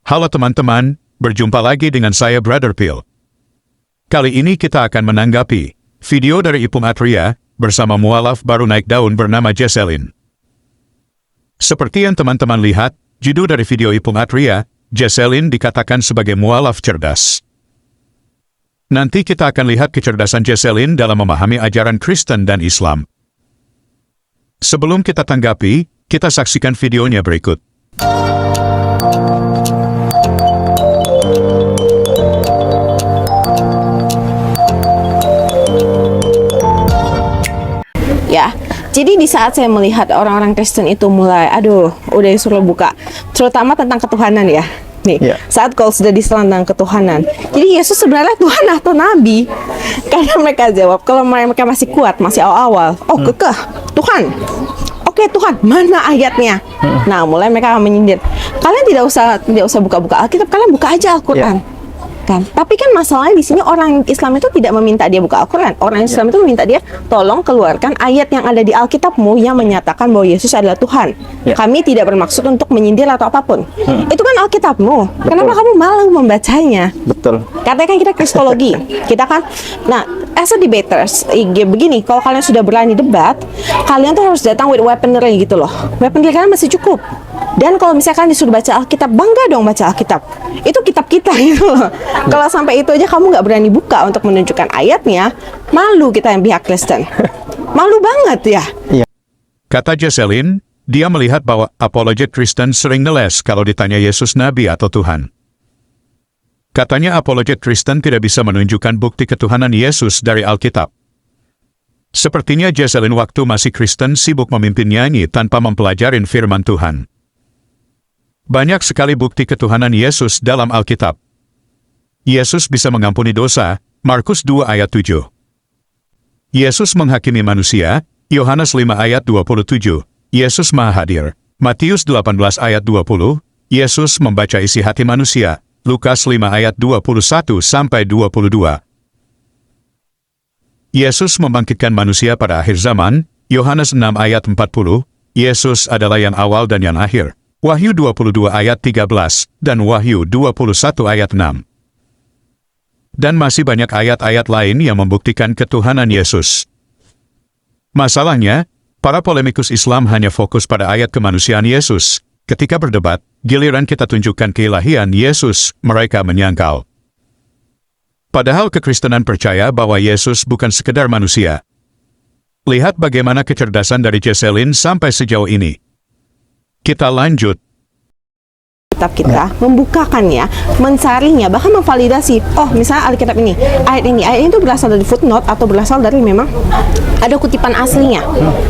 Halo teman-teman, berjumpa lagi dengan saya Brother Phil. Kali ini kita akan menanggapi video dari Ipung Atria bersama mualaf baru naik daun bernama Jesselyn. Seperti yang teman-teman lihat, judul dari video Ipung Atria, Jesselyn dikatakan sebagai mualaf cerdas. Nanti kita akan lihat kecerdasan Jesselyn dalam memahami ajaran Kristen dan Islam. Sebelum kita tanggapi, kita saksikan videonya berikut. Ya, jadi di saat saya melihat orang-orang Kristen itu mulai, udah disuruh buka, terutama tentang ketuhanan ya. Nih, saat kalau sudah diserang tentang ketuhanan. Jadi Yesus sebenarnya Tuhan atau Nabi? Karena mereka jawab, kalau mereka masih kuat, masih awal-awal, kekeh, Tuhan. Oke Tuhan, mana ayatnya? Nah, mulai mereka menyindir. Kalian tidak usah buka-buka Alkitab, kalian buka aja Al-Quran. Kan? Tapi kan masalahnya di sini orang Islam itu tidak meminta dia buka Al-Quran. Orang Islam itu meminta dia tolong keluarkan ayat yang ada di Alkitabmu yang menyatakan bahwa Yesus adalah Tuhan. Kami tidak bermaksud untuk menyindir atau apapun. Itu kan Alkitabmu. Kenapa kamu malu membacanya? Betul. Katanya kan kita kristologi. Kita kan, as a debaters, begini, kalau kalian sudah berani debat, kalian tuh harus datang with weaponry gitu loh. Weaponry kalian masih cukup. Dan kalau misalkan disuruh baca Alkitab, bangga dong baca Alkitab. Itu kitab kita gitu loh. Kalau sampai itu aja kamu nggak berani buka untuk menunjukkan ayatnya, malu kita yang pihak Kristen. Malu banget ya. Kata Jesselyn, dia melihat bahwa apologet Kristen sering ngeles kalau ditanya Yesus Nabi atau Tuhan. Katanya apologet Kristen tidak bisa menunjukkan bukti ketuhanan Yesus dari Alkitab. Sepertinya Jesselyn waktu masih Kristen sibuk memimpin nyanyi tanpa mempelajari firman Tuhan. Banyak sekali bukti ketuhanan Yesus dalam Alkitab. Yesus bisa mengampuni dosa, Markus 2 ayat 7. Yesus menghakimi manusia, Yohanes 5 ayat 27. Yesus Maha Hadir, Matius 18 ayat 20. Yesus membaca isi hati manusia, Lukas 5 ayat 21 sampai 22. Yesus membangkitkan manusia pada akhir zaman, Yohanes 6 ayat 40. Yesus adalah yang awal dan yang akhir, Wahyu 22 ayat 13 dan Wahyu 21 ayat 6. Dan masih banyak ayat-ayat lain yang membuktikan ketuhanan Yesus. Masalahnya, para polemikus Islam hanya fokus pada ayat kemanusiaan Yesus. Ketika berdebat, giliran kita tunjukkan keilahian Yesus, mereka menyangkal. Padahal kekristenan percaya bahwa Yesus bukan sekedar manusia. Lihat bagaimana kecerdasan dari Jesselyn sampai sejauh ini. Kita lanjut. Kitab kita, membukakannya, mencarinya, bahkan memvalidasi. Misalnya Alkitab ini, ayat ini itu berasal dari footnote atau berasal dari memang ada kutipan aslinya.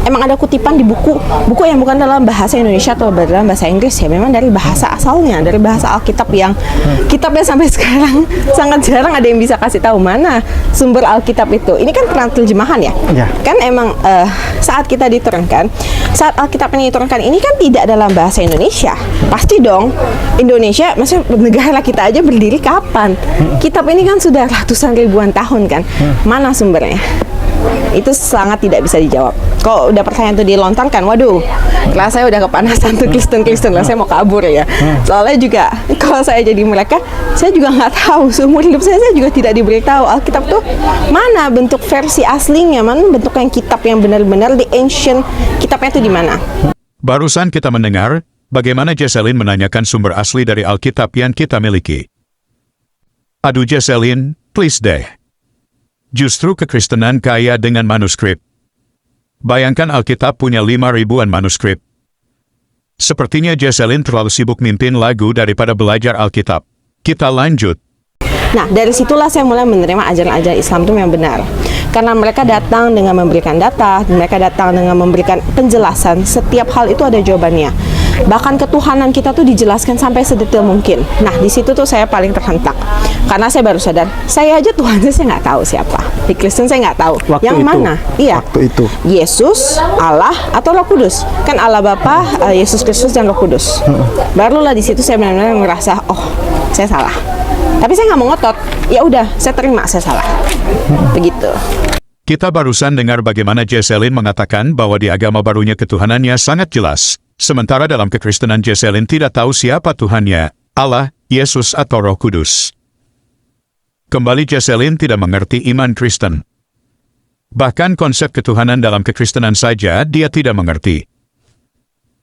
Emang ada kutipan di buku yang bukan dalam bahasa Indonesia atau dalam bahasa Inggris ya, memang dari bahasa asalnya, dari bahasa Alkitab yang kitabnya sampai sekarang sangat jarang ada yang bisa kasih tahu mana sumber Alkitab itu. Ini kan terjemahan ya. Kan emang saat kita diturunkan, saat Alkitab ini diturunkan, ini kan tidak dalam bahasa Indonesia. Pasti dong. Indonesia, maksudnya negara kita aja berdiri kapan? Kitab ini kan sudah ratusan ribuan tahun kan? Mana sumbernya? Itu sangat tidak bisa dijawab. Kalau udah pertanyaan itu dilontarkan, waduh, kelas saya udah kepanasan tuh Kristen lah, saya mau kabur ya. Soalnya juga kalau saya jadi mereka, saya juga nggak tahu, seumur hidup saya juga tidak diberitahu Alkitab tuh mana bentuk versi aslinya, mana bentuk yang kitab yang benar-benar di ancient kitabnya itu di mana. Barusan kita mendengar bagaimana Jesselyn menanyakan sumber asli dari Alkitab yang kita miliki. Aduh Jesselyn, please deh. Justru kekristenan kaya dengan manuskrip. Bayangkan Alkitab punya 5.000-an manuskrip. Sepertinya Jesselyn terlalu sibuk mimpin lagu daripada belajar Alkitab. Kita lanjut. Nah, dari situlah saya mulai menerima ajaran-ajaran Islam itu yang benar. Karena mereka datang dengan memberikan data, mereka datang dengan memberikan penjelasan, setiap hal itu ada jawabannya. Bahkan ketuhanan kita tuh dijelaskan sampai sedetail mungkin. Nah, di situ tuh saya paling terhentak. Karena saya baru sadar, saya aja Tuhannya saya nggak tahu siapa. Di Kristen saya nggak tahu. Waktu yang itu, mana? Iya. Waktu itu. Yesus, Allah, atau Roh Kudus. Kan Allah Bapa, Yesus Kristus, dan Roh Kudus. Barulah di situ saya benar-benar ngerasa, saya salah. Tapi saya nggak mau ngotot. Ya udah, saya terima saya salah. Begitu. Kita barusan dengar bagaimana Jesselyn mengatakan bahwa di agama barunya ketuhanannya sangat jelas. Sementara dalam kekristenan Jesselyn tidak tahu siapa Tuhannya, Allah, Yesus atau Roh Kudus. Kembali Jesselyn tidak mengerti iman Kristen. Bahkan konsep ketuhanan dalam kekristenan saja dia tidak mengerti.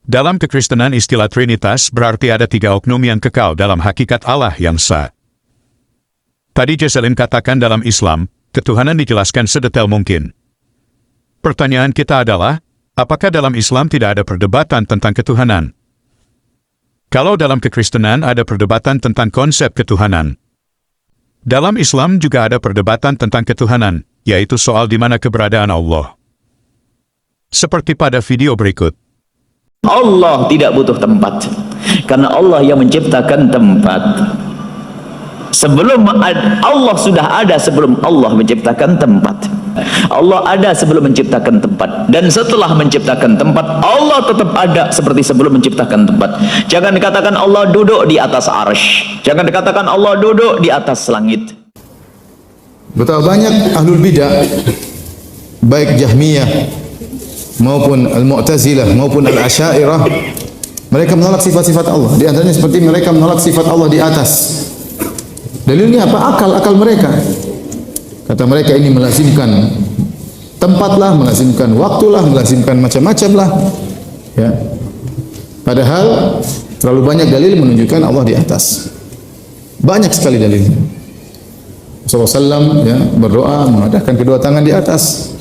Dalam kekristenan istilah Trinitas berarti ada 3 oknum yang kekal dalam hakikat Allah yang sah. Tadi Jesselyn katakan dalam Islam, ketuhanan dijelaskan sedetail mungkin. Pertanyaan kita adalah, apakah dalam Islam tidak ada perdebatan tentang ketuhanan? Kalau dalam kekristenan ada perdebatan tentang konsep ketuhanan. Dalam Islam juga ada perdebatan tentang ketuhanan, yaitu soal di mana keberadaan Allah. Seperti pada video berikut. Allah tidak butuh tempat, karena Allah yang menciptakan tempat. Allah sudah ada sebelum Allah menciptakan tempat. Allah ada sebelum menciptakan tempat, dan setelah menciptakan tempat Allah tetap ada seperti sebelum menciptakan tempat. Jangan dikatakan Allah duduk di atas arsy, jangan dikatakan Allah duduk di atas langit. Betapa banyak ahlul bidah, baik Jahmiyah maupun Al-Mu'tazilah maupun Al-Asy'ariyah, mereka menolak sifat-sifat Allah. Di antaranya seperti mereka menolak sifat Allah di atas. Dalilnya apa? Akal mereka. Kata mereka ini melazimkan tempatlah, melazimkan waktulah, melazimkan macam-macam lah. Ya. Padahal terlalu banyak dalil menunjukkan Allah di atas. Banyak sekali dalil. Rasulullah SAW ya, berdoa mengadahkan kedua tangan di atas.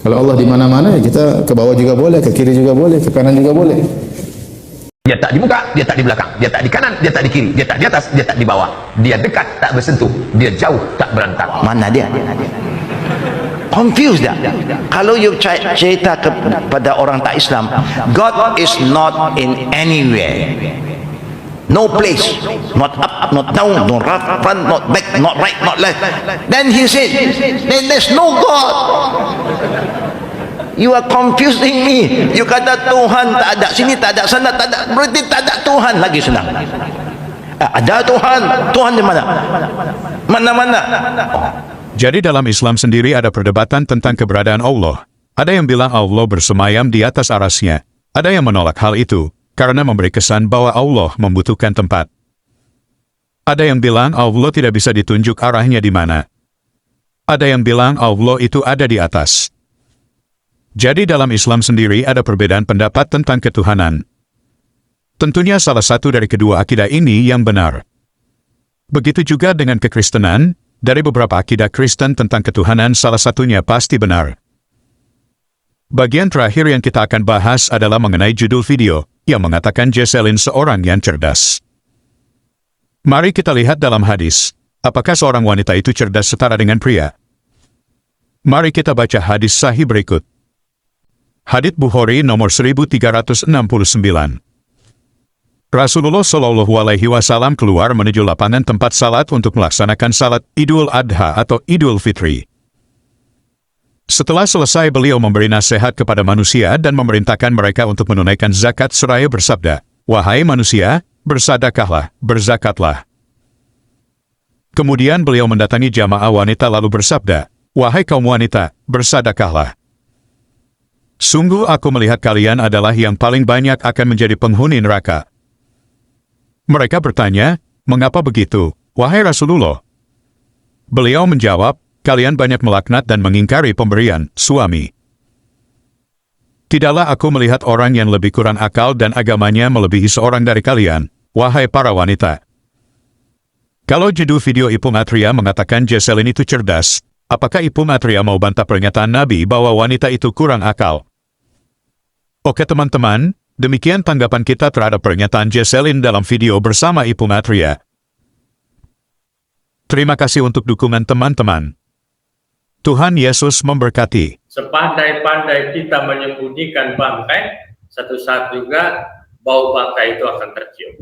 Kalau Allah di mana-mana, ya kita ke bawah juga boleh, ke kiri juga boleh, ke kanan juga boleh. Dia tak di muka, dia tak di belakang, dia tak di kanan, dia tak di kiri, dia tak di atas, dia tak di bawah. Dia dekat, tak bersentuh, dia jauh, tak berantak. Mana dia? Confused dah. Kalau you cerita kepada orang tak Islam, God is not in anywhere. No place, not up, not down, not front, not back, not right, not left. Then he said, then there's no God. You are confusing me. You kata Tuhan tak ada sini, tak ada sana, tak ada, berarti tak ada Tuhan lagi senang. Ada Tuhan. Tuhan di mana? Mana-mana. Jadi dalam Islam sendiri ada perdebatan tentang keberadaan Allah. Ada yang bilang Allah bersemayam di atas arasnya. Ada yang menolak hal itu karena memberi kesan bahwa Allah membutuhkan tempat. Ada yang bilang Allah tidak bisa ditunjuk arahnya di mana. Ada yang bilang Allah itu ada di atas. Jadi dalam Islam sendiri ada perbedaan pendapat tentang ketuhanan. Tentunya salah satu dari kedua akidah ini yang benar. Begitu juga dengan kekristenan, dari beberapa akidah Kristen tentang ketuhanan salah satunya pasti benar. Bagian terakhir yang kita akan bahas adalah mengenai judul video, yang mengatakan Jesselyn seorang yang cerdas. Mari kita lihat dalam hadis, apakah seorang wanita itu cerdas setara dengan pria? Mari kita baca hadis sahih berikut. Hadits Bukhari nomor 1369. Rasulullah Shallallahu Alaihi Wasallam keluar menuju lapangan tempat salat untuk melaksanakan salat Idul Adha atau Idul Fitri. Setelah selesai beliau memberi nasihat kepada manusia dan memerintahkan mereka untuk menunaikan zakat seraya bersabda, "Wahai manusia, bersedekahlah, berzakatlah." Kemudian beliau mendatangi jamaah wanita lalu bersabda, "Wahai kaum wanita, bersedekahlah. Sungguh aku melihat kalian adalah yang paling banyak akan menjadi penghuni neraka." Mereka bertanya, "Mengapa begitu, wahai Rasulullah?" Beliau menjawab, "Kalian banyak melaknat dan mengingkari pemberian suami. Tidaklah aku melihat orang yang lebih kurang akal dan agamanya melebihi seorang dari kalian, wahai para wanita." Kalau judul video Ibu Matria mengatakan Jesselyn itu cerdas, apakah Ibu Matria mau bantah pernyataan Nabi bahwa wanita itu kurang akal? Oke teman-teman, demikian tanggapan kita terhadap pernyataan Jesselyn dalam video bersama Ibu Matria. Terima kasih untuk dukungan teman-teman. Tuhan Yesus memberkati. Sepandai-pandai kita menyembunyikan bangkai, satu saat juga bau bangkai itu akan tercium.